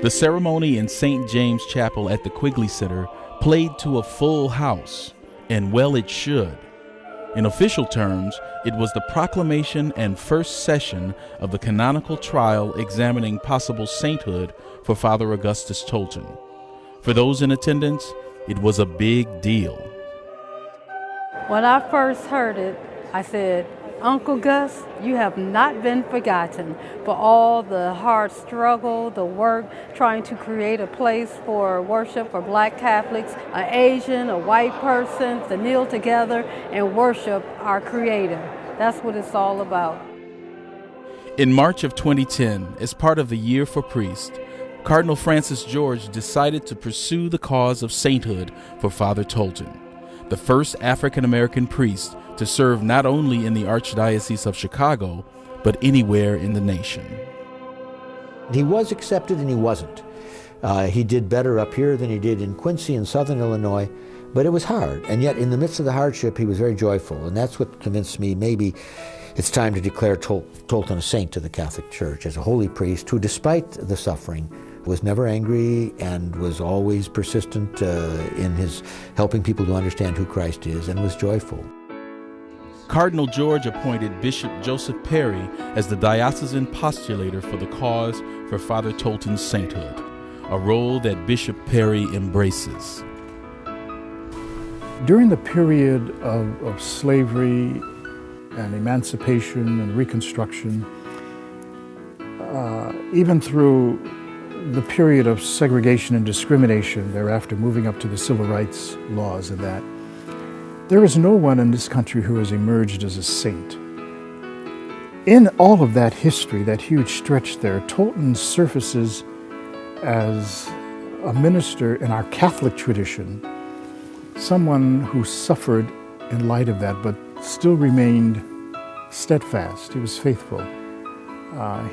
The ceremony in St. James Chapel at the Quigley Center played to a full house, and well it should. In official terms, it was the proclamation and first session of the canonical trial examining possible sainthood for Father Augustus Tolton. For those in attendance, it was a big deal. When I first heard it, I said, "Uncle Gus, you have not been forgotten for all the hard struggle, the work, trying to create a place for worship for Black Catholics, an Asian, a white person, to kneel together and worship our Creator." That's what it's all about. In March of 2010, as part of the Year for Priests, Cardinal Francis George decided to pursue the cause of sainthood for Father Tolton, the first African-American priest to serve not only in the Archdiocese of Chicago, but anywhere in the nation. He was accepted and he wasn't. He did better up here than he did in Quincy in southern Illinois, but it was hard. And yet in the midst of the hardship, he was very joyful. And that's what convinced me maybe it's time to declare Tolton a saint to the Catholic Church as a holy priest who, despite the suffering, was never angry and was always persistent in his helping people to understand who Christ is, and was joyful. Cardinal George appointed Bishop Joseph Perry as the diocesan postulator for the cause for Father Tolton's sainthood, a role that Bishop Perry embraces. During the period of slavery and emancipation and Reconstruction, even through the period of segregation and discrimination thereafter, moving up to the civil rights laws and that, there is no one in this country who has emerged as a saint. In all of that history, that huge stretch there, Tolton surfaces as a minister in our Catholic tradition, someone who suffered in light of that, but still remained steadfast. He was faithful.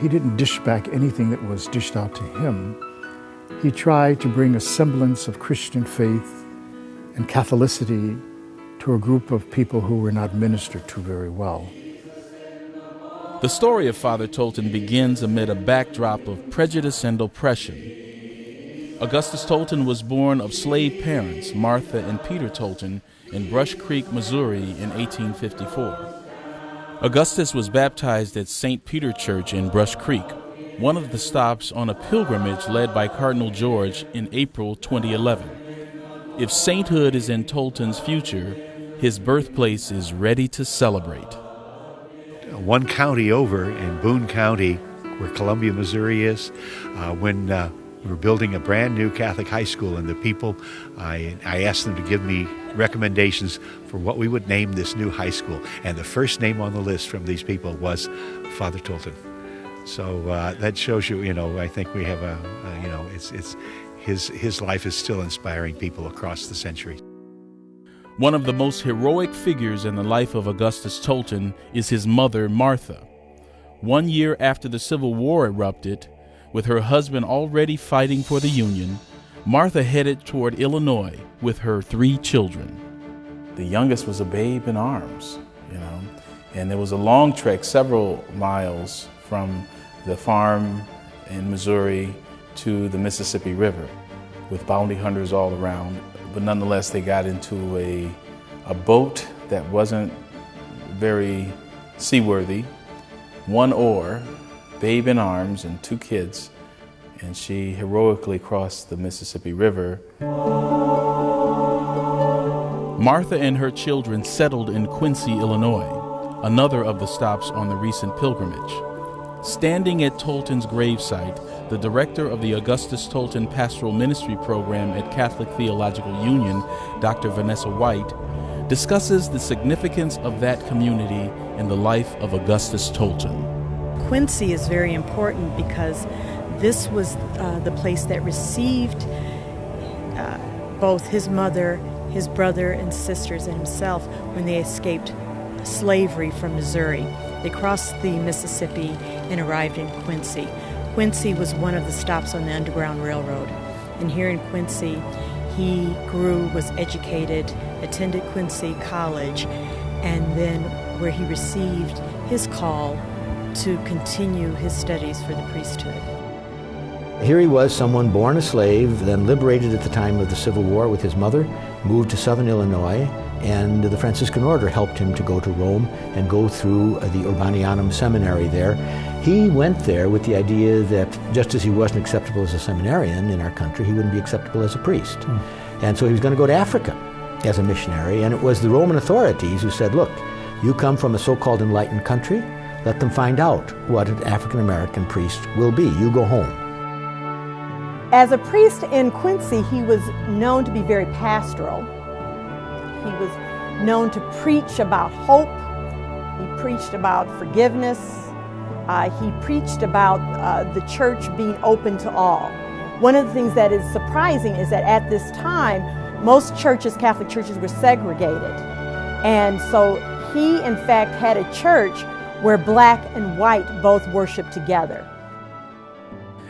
He didn't dish back anything that was dished out to him. He tried to bring a semblance of Christian faith and Catholicity to a group of people who were not ministered to very well. The story of Father Tolton begins amid a backdrop of prejudice and oppression. Augustus Tolton was born of slave parents, Martha and Peter Tolton, in Brush Creek, Missouri in 1854. Augustus was baptized at St. Peter Church in Brush Creek, one of the stops on a pilgrimage led by Cardinal George in April 2011. If sainthood is in Tolton's future, his birthplace is ready to celebrate. One county over in Boone County, where Columbia, Missouri is, when we were building a brand new Catholic high school, and the people, I asked them to give me recommendations for what we would name this new high school. And the first name on the list from these people was Father Tolton. So that shows you, I think we have his life is still inspiring people across the centuries. One of the most heroic figures in the life of Augustus Tolton is his mother, Martha. 1 year after the Civil War erupted, with her husband already fighting for the Union, Martha headed toward Illinois with her 3 children. The youngest was a babe in arms, and there was a long trek, several miles from the farm in Missouri to the Mississippi River, with bounty hunters all around. But nonetheless, they got into a boat that wasn't very seaworthy, 1 oar, babe in arms, and 2 kids, and she heroically crossed the Mississippi River. Martha and her children settled in Quincy, Illinois, another of the stops on the recent pilgrimage. Standing at Tolton's gravesite, the director of the Augustus Tolton Pastoral Ministry Program at Catholic Theological Union, Dr. Vanessa White, discusses the significance of that community in the life of Augustus Tolton. Quincy is very important because this was the place that received both his mother, his brother and sisters, and himself when they escaped slavery from Missouri. They crossed the Mississippi and arrived in Quincy. Quincy was one of the stops on the Underground Railroad. And here in Quincy, he grew, was educated, attended Quincy College, and then where he received his call to continue his studies for the priesthood. Here he was, someone born a slave, then liberated at the time of the Civil War with his mother, moved to southern Illinois, and the Franciscan order helped him to go to Rome and go through the Urbanianum seminary there. He went there with the idea that just as he wasn't acceptable as a seminarian in our country, he wouldn't be acceptable as a priest. And so he was going to go to Africa as a missionary, and it was the Roman authorities who said, look, you come from a so-called enlightened country, let them find out what an African-American priest will be. You go home. As a priest in Quincy, he was known to be very pastoral. He was known to preach about hope. He preached about forgiveness. He preached about the church being open to all. One of the things that is surprising is that at this time, most churches, Catholic churches, were segregated. And so he, in fact, had a church where black and white both worshiped together.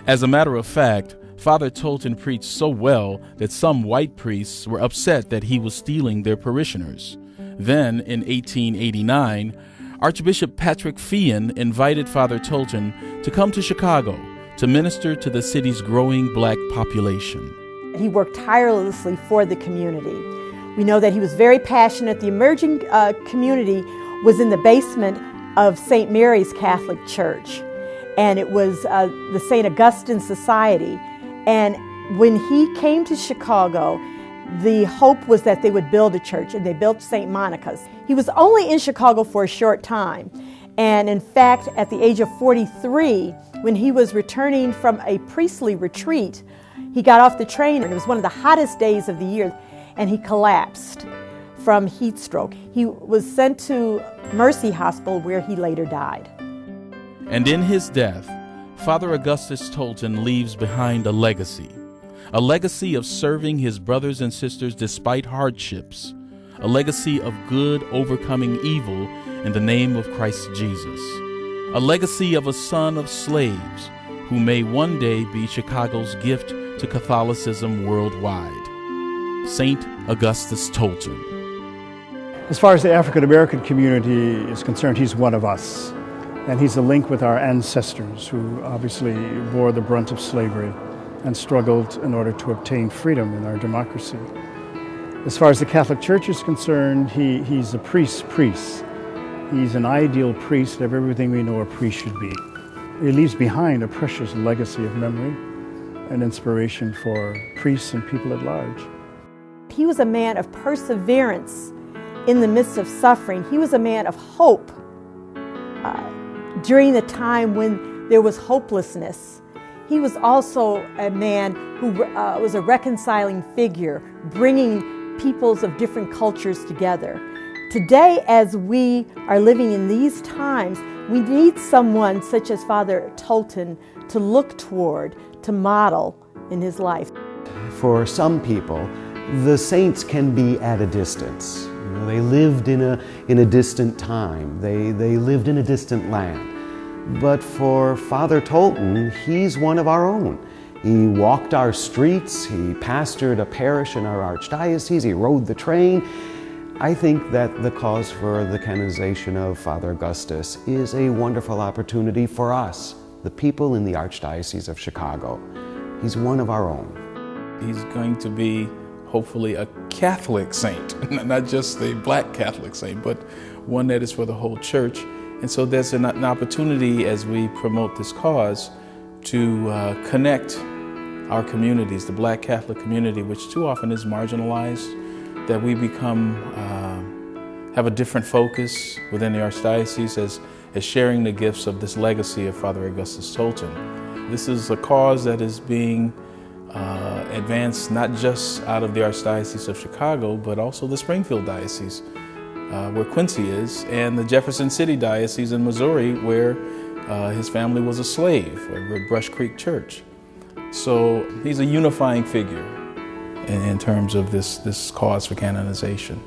As a matter of fact, Father Tolton preached so well that some white priests were upset that he was stealing their parishioners. Then, in 1889, Archbishop Patrick Feehan invited Father Tolton to come to Chicago to minister to the city's growing black population. He worked tirelessly for the community. We know that he was very passionate. The emerging community was in the basement of St. Mary's Catholic Church, and it was the St. Augustine Society. And when he came to Chicago, the hope was that they would build a church, and they built St. Monica's. He was only in Chicago for a short time, and in fact, at the age of 43, when he was returning from a priestly retreat, he got off the train, and it was one of the hottest days of the year, and he collapsed from heat stroke. He was sent to Mercy Hospital, where he later died. And in his death, Father Augustus Tolton leaves behind a legacy of serving his brothers and sisters despite hardships, a legacy of good overcoming evil in the name of Christ Jesus, a legacy of a son of slaves who may one day be Chicago's gift to Catholicism worldwide. Saint Augustus Tolton. As far as the African American community is concerned, he's one of us. And he's a link with our ancestors who obviously bore the brunt of slavery and struggled in order to obtain freedom in our democracy. As far as the Catholic Church is concerned, he's a priest's priest. He's an ideal priest of everything we know a priest should be. He leaves behind a precious legacy of memory and inspiration for priests and people at large. He was a man of perseverance in the midst of suffering. He was a man of hope. During the time when there was hopelessness, he was also a man who was a reconciling figure, bringing peoples of different cultures together. Today, as we are living in these times, we need someone such as Father Tolton to look toward, to model in his life. For some people, the saints can be at a distance. They lived in a distant time. They lived in a distant land. But for Father Tolton, he's one of our own. He walked our streets, he pastored a parish in our archdiocese, he rode the train. I think that the cause for the canonization of Father Augustus is a wonderful opportunity for us, the people in the Archdiocese of Chicago. He's one of our own. He's going to be hopefully a Catholic saint, not just a black Catholic saint, but one that is for the whole church. And so there's an opportunity as we promote this cause to connect our communities, the black Catholic community, which too often is marginalized, that we become, have a different focus within the Archdiocese as sharing the gifts of this legacy of Father Augustus Tolton. This is a cause that is being advanced not just out of the Archdiocese of Chicago, but also the Springfield Diocese, where Quincy is, and the Jefferson City Diocese in Missouri, where his family was a slave, at Brush Creek Church. So he's a unifying figure in terms of this cause for canonization.